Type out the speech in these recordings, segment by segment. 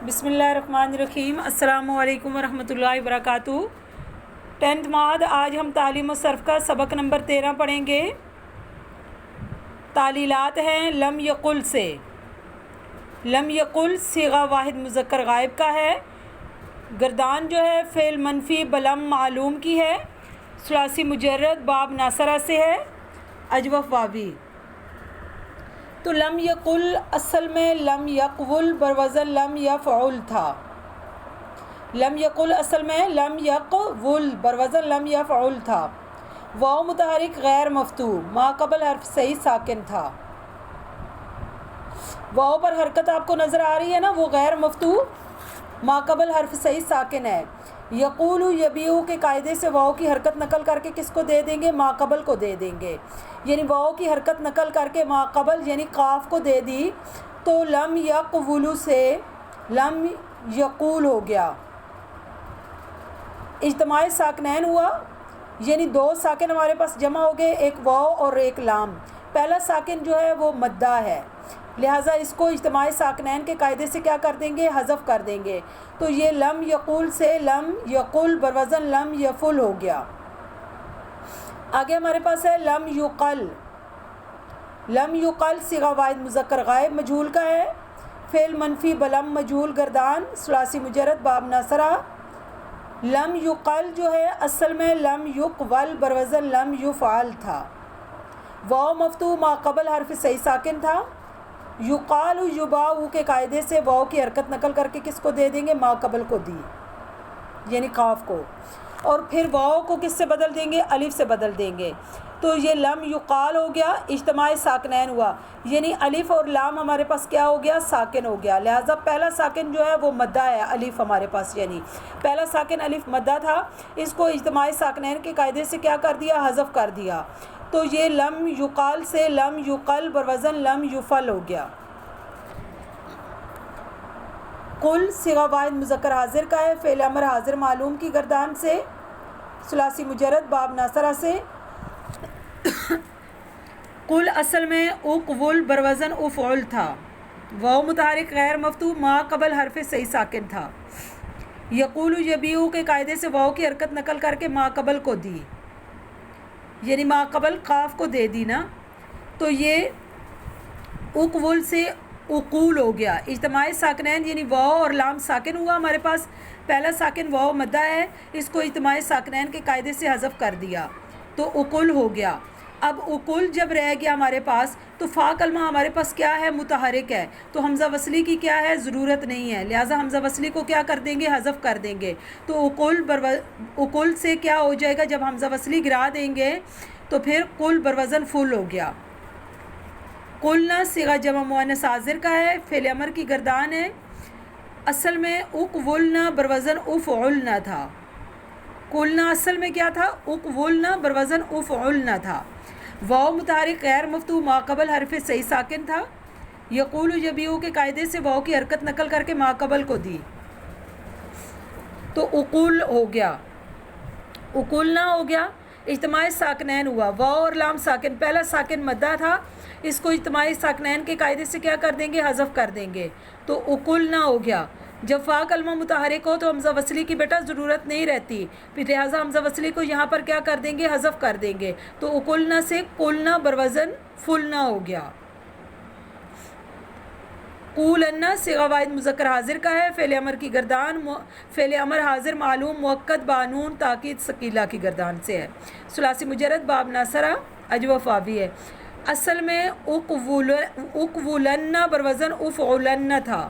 بسم اللہ الرحمن الرحیم۔ السلام علیکم ورحمۃ اللہ وبرکاتہ۔ 10th ماد آج ہم تعلیم و صرف کا سبق نمبر 13 پڑھیں گے۔ تعلیلات ہیں لم یقل سے۔ لم یقل صیغہ واحد مذکر غائب کا ہے۔ گردان جو ہے فعل منفی بلم معلوم کی ہے۔ ثلاثی مجرد باب ناصرہ سے ہے، اجوف واوی۔ تو لم یقل اصل میں لم یقول بروزن لم یفعل تھا۔ لم یقل اصل میں لم یقول بروزن لم یفعل تھا۔ واو متحرک غیر مفتوح ما قبل حرف صحیح ساکن تھا۔ واو پر حرکت آپ کو نظر آ رہی ہے نا، وہ غیر مفتوح ما قبل حرف صحیح ساکن ہے۔ یقول یبیع کے قاعدے سے واو کی حرکت نقل کر کے کس کو دے دیں گے؟ ما قبل کو دے دیں گے، یعنی واو کی حرکت نقل کر کے ما قبل یعنی قاف کو دے دی تو لم یقول سے لم یقول ہو گیا۔ اجتماع ساکنین ہوا، یعنی دو ساکن ہمارے پاس جمع ہو گئے، ایک واو اور ایک لام۔ پہلا ساکن جو ہے وہ مدہ ہے، لہٰذا اس کو اجتماع ساکنین کے قاعدے سے کیا کر دیں گے؟ حذف کر دیں گے۔ تو یہ لم یقول سے لم یقول بروزن لم یفل ہو گیا۔ آگے ہمارے پاس ہے لم یقل۔ لم یقل صیغہ واحد مذکر غائب مجہول کا ہے۔ فعل منفی بلم مجہول گردان ثلاثی مجرد باب ناصرہ۔ لم یقل جو ہے اصل میں لم یقول بروزن لم یفعل تھا۔ واو مفتوح ما قبل حرف صحیح ساکن تھا۔ یقال یباع کے قاعدے سے واو کی حرکت نقل کر کے کس کو دے دیں گے؟ ما قبل کو دی، یعنی قاف کو، اور پھر واو کو کس سے بدل دیں گے؟ الف سے بدل دیں گے۔ تو یہ لم یقال ہو گیا، اجتماع ساکنین ہوا، یعنی الف اور لام ہمارے پاس کیا ہو گیا؟ ساکن ہو گیا۔ لہٰذا پہلا ساکن جو ہے وہ مدہ ہے، الف ہمارے پاس، یعنی پہلا ساکن الف مدہ تھا، اس کو اجتماع ساکنین کے قاعدے سے کیا کر دیا؟ حذف کر دیا۔ تو یہ لم یقال سے لم یقل بروزن لم یفعل ہو گیا۔ قل صیغہ واحد مذکر حاضر کا ہے، فعل امر حاضر معلوم کی گردان سے ثلاثی مجرد باب ناصرہ سے۔ قل اصل میں اقول بروزن افعل تھا۔ واو متحرک غیر مفتوح ما قبل حرف صحیح ساکن تھا۔ یقول یبیع کے قاعدے سے واو کی حرکت نقل کر کے ما قبل کو دی، یعنی ما قبل قاف کو دے دی نا، تو یہ اقول سے اقول ہو گیا۔ اجتماع ساکنین یعنی واو اور لام ساکن ہوا ہمارے پاس، پہلا ساکن واو مدہ ہے، اس کو اجتماع ساکنین کے قاعدے سے حذف کر دیا تو اقول ہو گیا۔ اب اقول جب رہ گیا ہمارے پاس تو فا کلمہ ہمارے پاس کیا ہے؟ متحرک ہے، تو حمزہ وصلی کی کیا ہے؟ ضرورت نہیں ہے، لہٰذا حمزہ وصلی کو کیا کر دیں گے؟ حذف کر دیں گے۔ تو اقول سے کیا ہو جائے گا؟ جب حمزہ وصلی گرا دیں گے تو پھر قل بروزن فل ہو گیا۔ قلنا صیغہ جمع مؤنث حاضر کا ہے، فعل امر کی گردان ہے، اصل میں اقولنا بروزن افعلنا تھا۔ قلنا اصل میں کیا تھا؟ اقولنا بروزن افعلنا تھا۔ واو متحرک غیر مفتوح ما قبل حرف صحیح ساکن تھا۔ یقول یبیع کے قاعدے سے واو کی حرکت نقل کر کے ما قبل کو دی تو اقول ہو گیا۔ اقولنا ہو گیا، اجتماع ساکنین ہوا، واو اور لام ساکن، پہلا ساکن مدہ تھا، اس کو اجتماع ساکنین کے قاعدے سے کیا کر دیں گے؟ حذف کر دیں گے، تو اقولنا ہو گیا۔ جب فا کلمہ متحرک ہو تو حمزہ وصلی کی بیٹا ضرورت نہیں رہتی، پھر لہٰذا حمزہ وصلی کو یہاں پر کیا کر دیں گے؟ حذف کر دیں گے، تو اقولنا سے قلنا بروزن فلنا ہو گیا۔ قولنا صیغہ واحد مذکر حاضر کا ہے، فعل امر کی گردان فعل امر حاضر معلوم مؤکد بانون تاکید ثقیلہ کی گردان سے ہے، ثلاثی مجرد باب ناصرہ اجوف واوی ہے۔ اصل میں اقولنا بروزن افعلنا تھا۔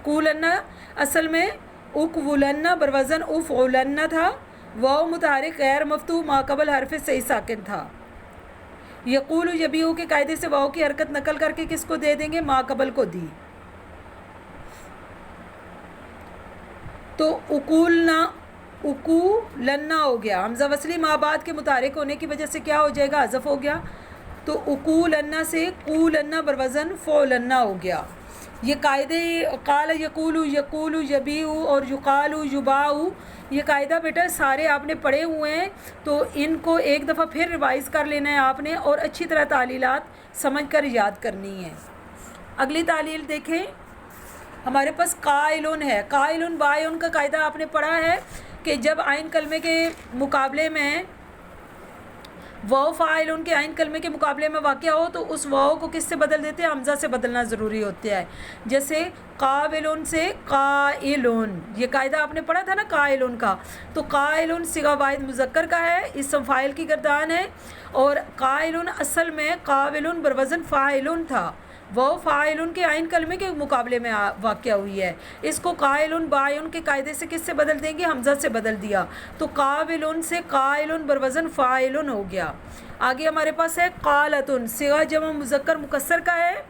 قولنا اصل میں اقولنا بروزن افعلنا تھا۔ واو متحرک غیر مفتوح ما قبل حرف صحیح ساکن تھا۔ یقول یبیع کے قاعدے سے واو کی حرکت نقل کر کے کس کو دے دیں گے؟ ما قبل کو دی، تو اقولنا ہو گیا۔ حمزہ وصلی ما بعد کے متحرک ہونے کی وجہ سے کیا ہو جائے گا؟ حذف ہو گیا، تو اقولنا سے قولنا بروزن فعلنا ہو گیا۔ یہ قاعدے قال یقول یقول یبیع اور یقال یباع، یہ قاعدہ بیٹا سارے آپ نے پڑھے ہوئے ہیں، تو ان کو ایک دفعہ پھر ریوائز کر لینا ہے آپ نے، اور اچھی طرح تعلیلات سمجھ کر یاد کرنی ہے۔ اگلی تعلیل دیکھیں، ہمارے پاس قائلون ہے. قائلون بائون کا قاعدہ آپ نے پڑھا ہے کہ جب عین کلمے کے مقابلے میں واو فاعلون کے عین کلمے کے مقابلے میں واقع ہو تو اس واو کو کس سے بدل دیتے ہیں؟ حمزہ سے بدلنا ضروری ہوتا ہے. جیسے قابلون سے قائلون، یہ قاعدہ آپ نے پڑھا تھا نا قائلون کا. تو قائلون صیغہ واحد مذکر کا ہے، اسم فاعل کی گردان ہے، اور قائلون اصل میں قابلون بروزن فاعلون تھا. وہ فاعلون کے عین کلمے کے مقابلے میں واقع ہوئی ہے. اس کو قائلون بائون کے قاعدے سے کس سے بدل دیں گے؟ حمزہ سے بدل دیا تو قابلون سے قائلون بروزن فاعلون ہو گیا. آگے ہمارے پاس ہے قالتن، صیغہ جمع مذکر مکسر کا ہے.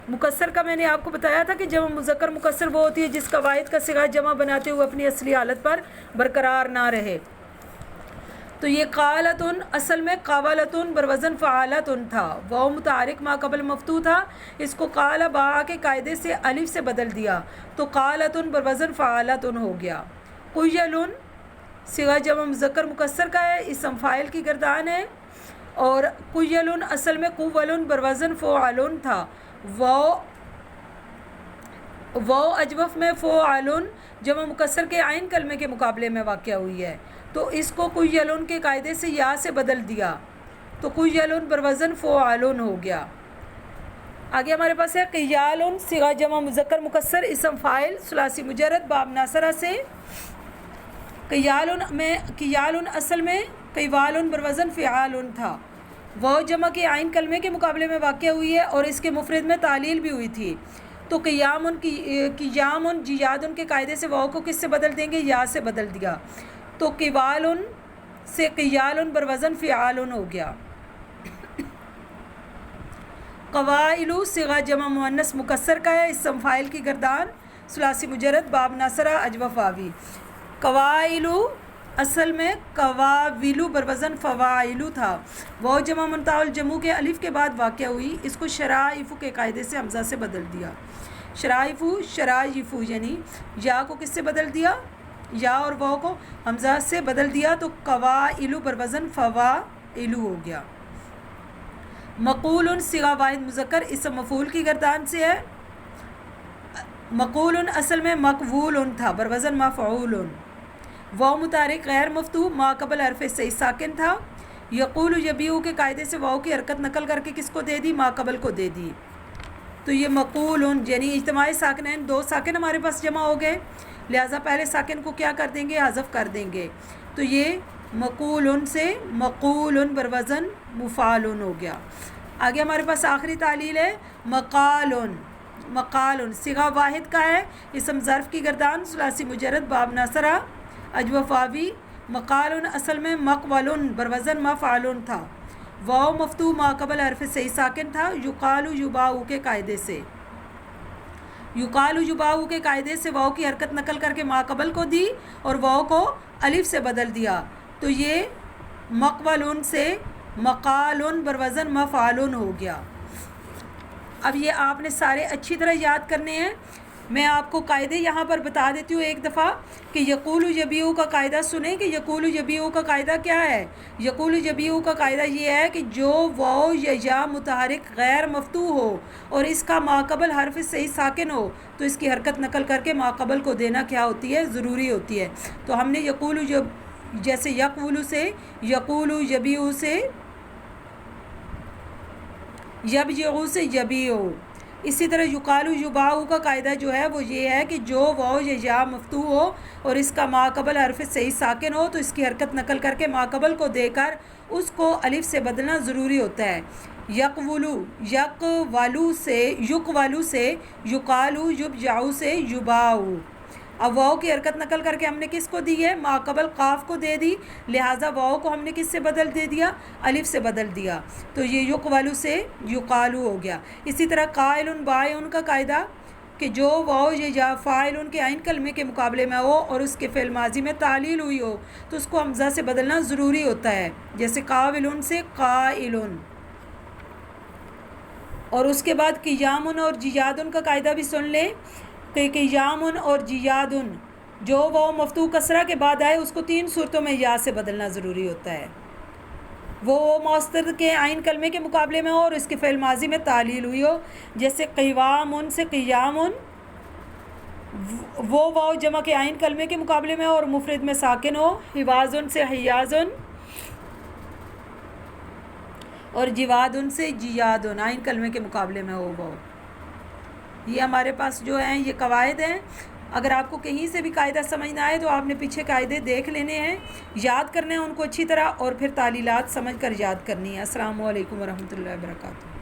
مکسر کا میں نے آپ کو بتایا تھا کہ جمع مذکر مکسر وہ ہوتی ہے جس کا واحد کا صیغہ جمع بناتے ہوئے اپنی اصلی حالت پر برقرار نہ رہے. تو یہ قالتن اصل میں قابلتن بروزن فعالتن تھا. واو متحرک ما قبل مفتوح تھا، اس کو قال با کے قاعدے سے الف سے بدل دیا تو قالتن بروزن فعالتن ہو گیا. قیلن صیغہ جمع مذکر مکسر کا ہے، اسم فاعل کی گردان ہے، اور قیلن اصل میں قولن بروزن فعالن تھا. واو اجوف میں فعالن جمع مکسر کے عین کلمے کے مقابلے میں واقع ہوئی ہے تو اس کو قیلن کے قاعدے سے یا سے بدل دیا تو قیلن بروزن فعالن ہو گیا. آگے ہمارے پاس ہے قیالن صیغہ جمع مذکر مکسر اسم فاعل ثلاثی مجرد باب ناصرہ سے. قیالن اصل میں قیوالن بروزن فعالن تھا. واو جمع کے عین کلمے کے مقابلے میں واقع ہوئی ہے اور اس کے مفرد میں تعلیل بھی ہوئی تھی. تو قیامن جیادن کے قاعدے سے واو کو کس سے بدل دیں گے؟ یا سے بدل دیا تو قیوالن سے قیالن بروزن فعالن ہو گیا. قوائلو صیغہ جمع مؤنث مکسر کا ہے، اسم فاعل کی گردان ثلاثی مجرد باب ناصرہ اجوف واوی. قوائلو اصل میں قواویلو بروزن فوائلو تھا. واو جمع منتہی الجمع کے الف کے بعد واقع ہوئی، اس کو شرائف کے قاعدے سے حمزہ سے بدل دیا. شرائف یعنی یا کو کس سے بدل دیا؟ یا اور واو کو حمزہ سے بدل دیا تو قوائلو بروزن فوائلو ہو گیا. مقولن صیغہ واحد مذکر اسم مفعول کی گردان سے ہے. مقولن اصل میں مقبولن تھا بروزن مفعولن. واو متحرک غیر مفتوح ما قبل حرف صحیح ساکن تھا. یقول یبیع کے قاعدے سے واو کی حرکت نقل کر کے کس کو دے دی؟ ما قبل کو دے دی. تو یہ مقولن یعنی اجتماعی ساکنین دو ساکن ہمارے پاس جمع ہو گئے، لہٰذا پہلے ساکن کو کیا کر دیں گے؟ حذف کر دیں گے. تو یہ مقولن سے مقولن بروزن مفعولن ہو گیا. آگے ہمارے پاس آخری تعلیل ہے مقالن صیغہ واحد کا ہے، اسم ظرف کی گردان ثلاثی مجرد باب ناصرہ اجوف واوی. مقالن اصل میں مقولن بروزن مفعولن تھا. واو مفتوح ما قبل حرف صحیح ساکن تھا. یقال یباع کے قاعدے سے واو کی حرکت نقل کر کے ما قبل کو دی اور واو کو الف سے بدل دیا تو یہ مقولن سے مقالن بروزن مفعولن ہو گیا. اب یہ آپ نے سارے اچھی طرح یاد کرنے ہیں. میں آپ کو قاعدے یہاں پر بتا دیتی ہوں ایک دفعہ کہ یقول یبیع کا قاعدہ سنیں کہ یقول یبیع کا قاعدہ کیا ہے. یقول یبیع کا قاعدہ یہ ہے کہ جو واو یا یا متحرک غیر مفتوح ہو اور اس کا ما قبل حرف صحیح ساکن ہو تو اس کی حرکت نقل کر کے ما قبل کو دینا کیا ہوتی ہے؟ ضروری ہوتی ہے. تو ہم نے یقول جیسے یقول سے یقول یبیع سے یبیع سے یبیع. اسی طرح یقال یباع کا قاعدہ جو ہے وہ یہ ہے کہ جو واو یا یا مفتوح ہو اور اس کا ما قبل حرف صحیح ساکن ہو تو اس کی حرکت نقل کر کے ما قبل کو دے کر اس کو الف سے بدلنا ضروری ہوتا ہے. یقولو سے یقالو یبجعو سے یباع. اب واو کی حرکت نقل کر کے ہم نے کس کو دی ہے؟ ما قبل قاف کو دے دی، لہٰذا واو کو ہم نے کس سے بدل دے دیا؟ الف سے بدل دیا تو یہ یقولو سے یقالو ہو گیا. اسی طرح قائلن بائن کا قاعدہ کہ جو واو یا فاعلن کے عین کلمے کے مقابلے میں ہو اور اس کے فعل ماضی میں تعلیل ہوئی ہو تو اس کو حمزہ سے بدلنا ضروری ہوتا ہے. جیسے قاولن سے قائلن. اور اس کے بعد قیامن اور جیادن کا قاعدہ بھی سن لیں کہ قیامن اور جیادن جو واو مفتوح کسرہ کے بعد آئے اس کو 3 صورتوں میں یا سے بدلنا ضروری ہوتا ہے. وہ مؤثر کے عین کلمے کے مقابلے میں ہو اور اس کے فعل ماضی میں تعلیل ہوئی ہو. جیسے قیوامن سے قیامن وہ واو جمع کے آئین کلمے کے مقابلے میں اور مفرد میں ساکن ہو، حوازن سے حیازن اور جوادن سے جیادن آئین کلمے کے مقابلے میں ہو واو۔ یہ ہمارے پاس جو ہیں یہ قواعد ہیں، اگر آپ کو کہیں سے بھی قاعدہ سمجھ نہ آئے تو آپ نے پیچھے قاعدے دیکھ لینے ہیں، یاد کرنے ہیں ان کو اچھی طرح، اور پھر تعلیلات سمجھ کر یاد کرنی ہے۔ السلام علیکم ورحمۃ اللہ وبرکاتہ۔